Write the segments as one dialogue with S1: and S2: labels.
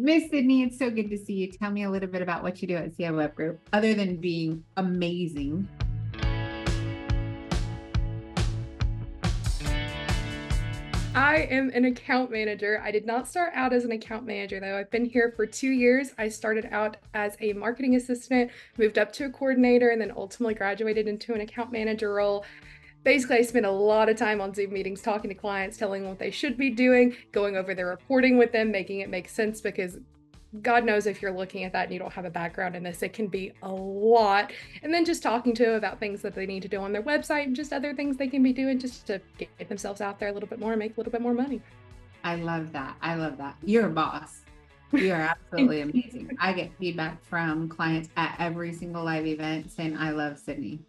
S1: Miss Sydney, it's so good to see you. Tell me a little bit about what you do at CI Web Group, other than being amazing.
S2: I am an account manager. I did not start out as an account manager though. I've been here for 2 years. I started out as a marketing assistant, moved up to a coordinator, and then ultimately graduated into an account manager role. Basically, I spend a lot of time on Zoom meetings talking to clients, telling them what they should be doing, going over their reporting with them, making it make sense because God knows if you're looking at that and you don't have a background in this, it can be a lot. And then just talking to them about things that they need to do on their website and just other things they can be doing just to get themselves out there a little bit more and make a little bit more money.
S1: I love that. I love that. You're a boss. You are absolutely amazing. I get feedback from clients at every single live event saying, I love Sydney.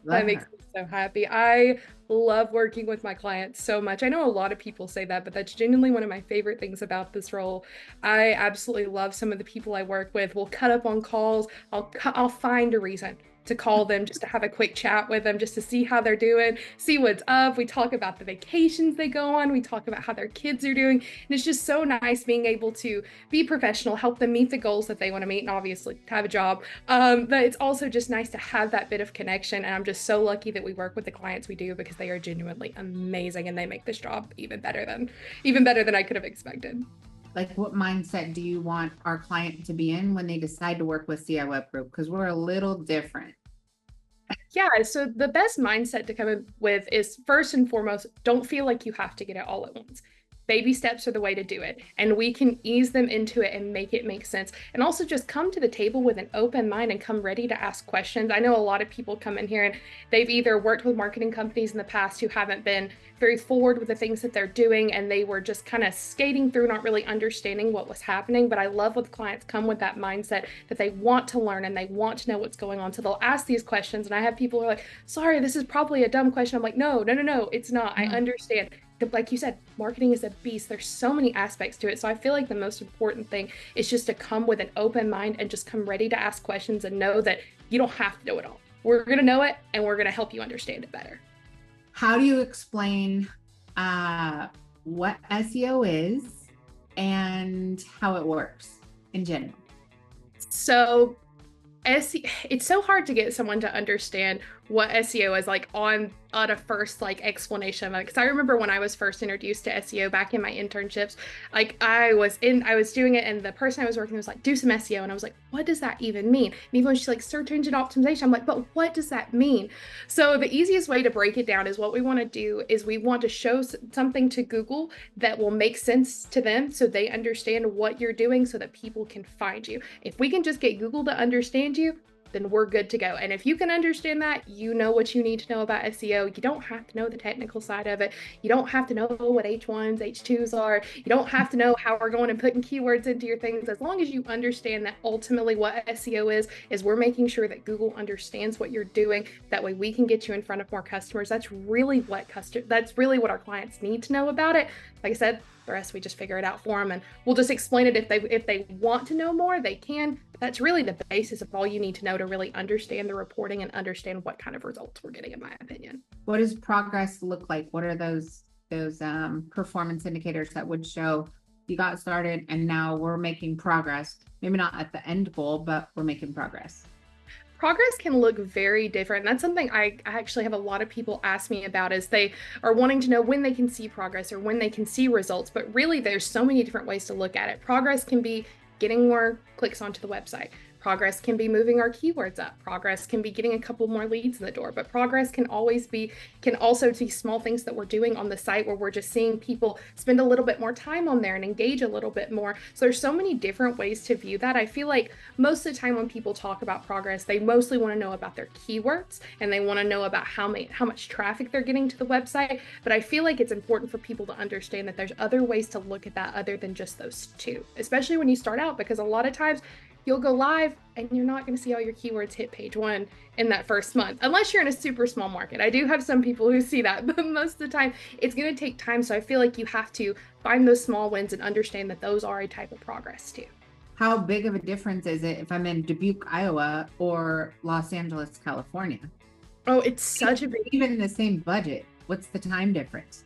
S2: That
S1: Love
S2: makes
S1: her.
S2: me so happy. I love working with my clients so much. I know a lot of people say that, but that's genuinely one of my favorite things about this role. I absolutely love some of the people I work with. We'll cut up on calls. I'll find a reason to call them just to have a quick chat with them, just to see how they're doing, see what's up. We talk about the vacations they go on. We talk about how their kids are doing. And it's just so nice being able to be professional, help them meet the goals that they want to meet, and obviously have a job. But it's also just nice to have that bit of connection. And I'm just so lucky that we work with the clients we do because they are genuinely amazing and they make this job even better than I could have expected.
S1: Like, what mindset do you want our client to be in when they decide to work with CI Web Group? Because we're a little different.
S2: Yeah, so the best mindset to come in with is first and foremost, don't feel like you have to get it all at once. Baby steps are the way to do it, and we can ease them into it and make it make sense. And also just come to the table with an open mind and come ready to ask questions. I know a lot of people come in here and they've either worked with marketing companies in the past who haven't been very forward with the things that they're doing, and they were just kind of skating through, not really understanding what was happening. But I love when clients come with that mindset that they want to learn and they want to know what's going on. So they'll ask these questions, and I have people who are like, sorry, this is probably a dumb question. I'm like, no, it's not. I understand. Like you said, marketing is a beast. There's so many aspects to it. So I feel like the most important thing is just to come with an open mind and just come ready to ask questions and know that you don't have to know it all. We're going to know it and we're going to help you understand it better.
S1: How do you explain what SEO is and how it works in general?
S2: So it's so hard to get someone to understand what SEO is like on a first like explanation of it. Because I remember when I was first introduced to SEO back in my internships, like I was doing it and the person I was working with was like, do some SEO. And I was like, what does that even mean? And even when she's like search engine optimization, I'm like, but what does that mean? So the easiest way to break it down is what we want to do is we want to show something to Google that will make sense to them so they understand what you're doing so that people can find you. If we can just get Google to understand you, then we're good to go. And if you can understand that, you know what you need to know about SEO. You don't have to know the technical side of it. You don't have to know what H1s, H2s are. You don't have to know how we're going and putting keywords into your things. As long as you understand that ultimately what SEO is we're making sure that Google understands what you're doing. That way we can get you in front of more customers. That's really what our clients need to know about it. Like I said, the rest we just figure it out for them, and we'll just explain it if they want to know more, they can. But that's really the basis of all you need to know to really understand the reporting and understand what kind of results we're getting, in my opinion.
S1: What does progress look like? What are those performance indicators that would show you got started and now we're making progress? Maybe not at the end goal, but we're making progress.
S2: Progress can look very different. That's something I actually have a lot of people ask me about is they are wanting to know when they can see progress or when they can see results. But really, there's so many different ways to look at it. Progress can be getting more clicks onto the website. Progress can be moving our keywords up. Progress can be getting a couple more leads in the door. But progress can also be small things that we're doing on the site where we're just seeing people spend a little bit more time on there and engage a little bit more. So there's so many different ways to view that. I feel like most of the time when people talk about progress, they mostly want to know about their keywords and they want to know about how much traffic they're getting to the website. But I feel like it's important for people to understand that there's other ways to look at that other than just those two, especially when you start out, because a lot of times you'll go live and you're not going to see all your keywords hit page one in that first month, unless you're in a super small market. I do have some people who see that, but most of the time it's going to take time. So I feel like you have to find those small wins and understand that those are a type of progress too.
S1: How big of a difference is it if I'm in Dubuque, Iowa or Los Angeles, California?
S2: Oh, it's such a big
S1: Even in the same budget, what's the time difference?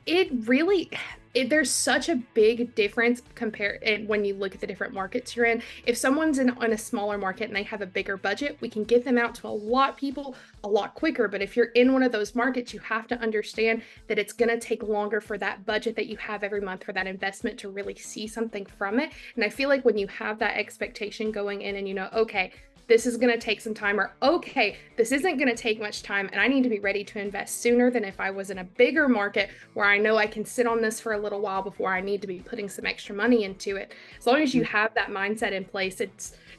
S2: it really there's such a big difference compared when you look at the different markets you're in. If someone's in a smaller market and they have a bigger budget, we can get them out to a lot of people a lot quicker. But if you're in one of those markets, you have to understand that it's going to take longer for that budget that you have every month for that investment to really see something from it. And I feel like when you have that expectation going in and you know, okay, this is going to take some time, or okay, this isn't going to take much time and I need to be ready to invest sooner than if I was in a bigger market where I know I can sit on this for a little while before I need to be putting some extra money into it. As long as you have that mindset in place,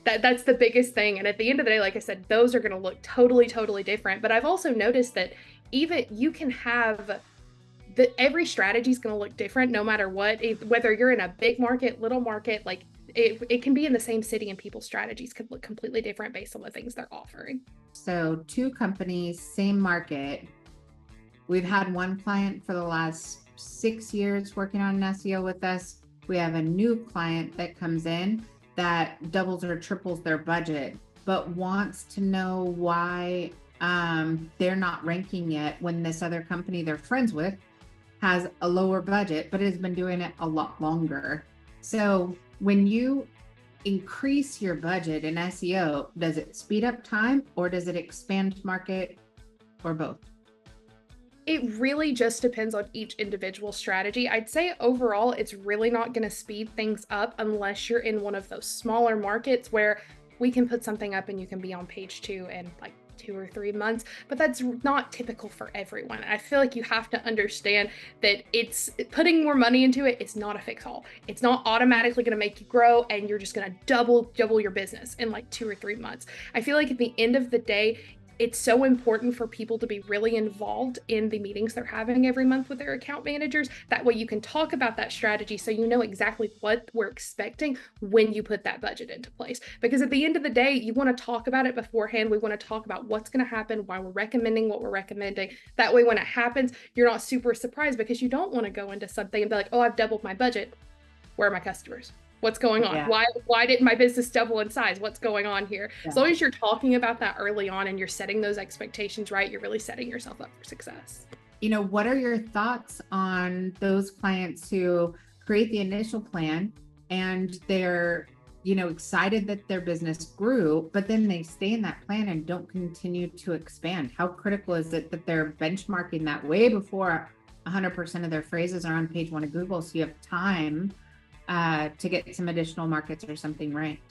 S2: that's the biggest thing. And at the end of the day, like I said, those are going to look totally different. But I've also noticed that even you can have every strategy is going to look different no matter what, whether you're in a big market, little market, like it can be in the same city and people's strategies could look completely different based on the things they're offering.
S1: So 2 companies, same market. We've had one client for the last 6 years working on an SEO with us. We have a new client that comes in that doubles or triples their budget, but wants to know why they're not ranking yet when this other company they're friends with has a lower budget, but has been doing it a lot longer. So when you increase your budget in SEO, does it speed up time or does it expand market or both?
S2: It really just depends on each individual strategy. I'd say overall, it's really not going to speed things up unless you're in one of those smaller markets where we can put something up and you can be on page 2 in like 2 or 3 months, but that's not typical for everyone. I feel like you have to understand that it's putting more money into it. It's not a fix all. It's not automatically going to make you grow and you're just going to double your business in like 2 or 3 months. I feel like at the end of the day, it's so important for people to be really involved in the meetings they're having every month with their account managers. That way you can talk about that strategy so you know exactly what we're expecting when you put that budget into place. Because at the end of the day, you want to talk about it beforehand. We want to talk about what's going to happen, why we're recommending what we're recommending. That way when it happens, you're not super surprised, because you don't want to go into something and be like, oh, I've doubled my budget. Where are my customers? What's going on?
S1: Yeah.
S2: Why didn't my business double in size? What's going on here?
S1: Yeah.
S2: As long as you're talking about that early on and you're setting those expectations right, you're really setting yourself up for success.
S1: You know, what are your thoughts on those clients who create the initial plan and they're, you know, excited that their business grew, but then they stay in that plan and don't continue to expand? How critical is it that they're benchmarking that way before 100% of their phrases are on page 1 of Google, so you have time to get some additional markets or something ranked?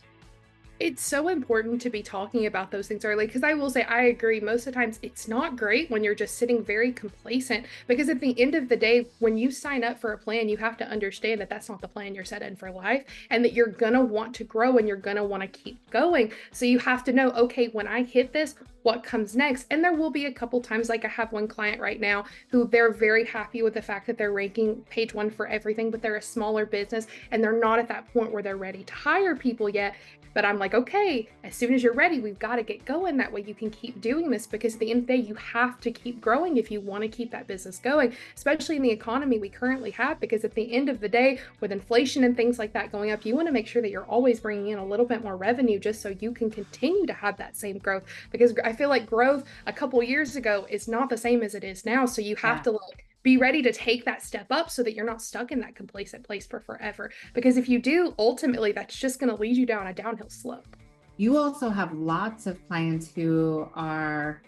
S2: It's so important to be talking about those things early, because I will say I agree. Most of the times it's not great when you're just sitting very complacent, because at the end of the day, when you sign up for a plan, you have to understand that that's not the plan you're set in for life, and that you're going to want to grow and you're going to want to keep going. So you have to know, okay, when I hit this, what comes next? And there will be a couple times, like I have one client right now who they're very happy with the fact that they're ranking page 1 for everything, but they're a smaller business and they're not at that point where they're ready to hire people yet. But I'm like, okay, as soon as you're ready, we've got to get going. That way you can keep doing this, because at the end of the day, you have to keep growing if you want to keep that business going, especially in the economy we currently have. Because at the end of the day, with inflation and things like that going up, you want to make sure that you're always bringing in a little bit more revenue just so you can continue to have that same growth. Because I feel like growth a couple years ago is not the same as it is now. So you have to be ready to take that step up so that you're not stuck in that complacent place for forever. Because if you do, ultimately, that's just going to lead you down a downhill slope.
S1: You also have lots of clients who are,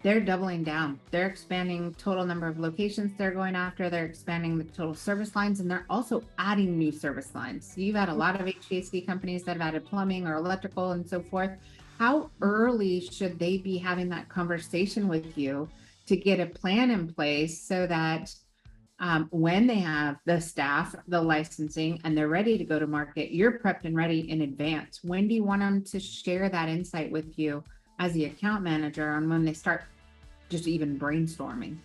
S1: they're doubling down. They're expanding total number of locations they're going after. They're expanding the total service lines, and they're also adding new service lines. So you've had a lot of HVAC companies that have added plumbing or electrical and so forth. How early should they be having that conversation with you to get a plan in place so that when they have the staff, the licensing, and they're ready to go to market, you're prepped and ready in advance? When do you want them to share that insight with you as the account manager on when they start just even brainstorming?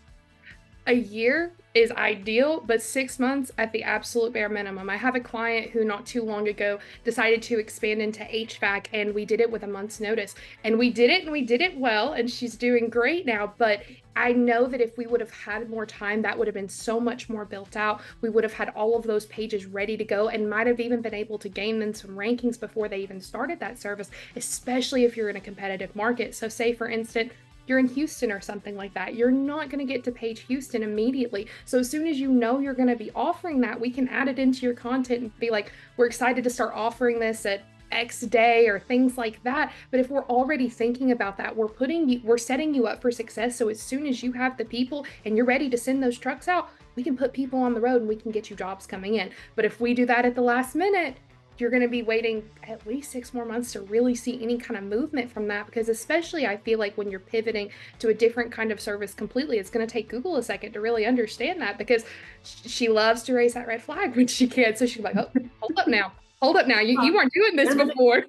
S2: A year is ideal, but 6 months at the absolute bare minimum. I have a client who not too long ago decided to expand into HVAC, and we did it with a month's notice. And we did it, and we did it well, and she's doing great now. But I know that if we would have had more time, that would have been so much more built out. We would have had all of those pages ready to go and might have even been able to gain them some rankings before they even started that service, especially if you're in a competitive market. So say, for instance, you're in Houston or something like that, you're not going to get to page Houston immediately. So as soon as you know you're going to be offering that, we can add it into your content and be like, we're excited to start offering this at X day or things like that. But if we're already thinking about that, we're setting you up for success. So as soon as you have the people and you're ready to send those trucks out, we can put people on the road and we can get you jobs coming in. But if we do that at the last minute, you're going to be waiting at least 6 more months to really see any kind of movement from that, because especially I feel like when you're pivoting to a different kind of service completely, it's going to take Google a second to really understand that, because she loves to raise that red flag when she can. So she's like, oh, hold up now. You weren't doing this before.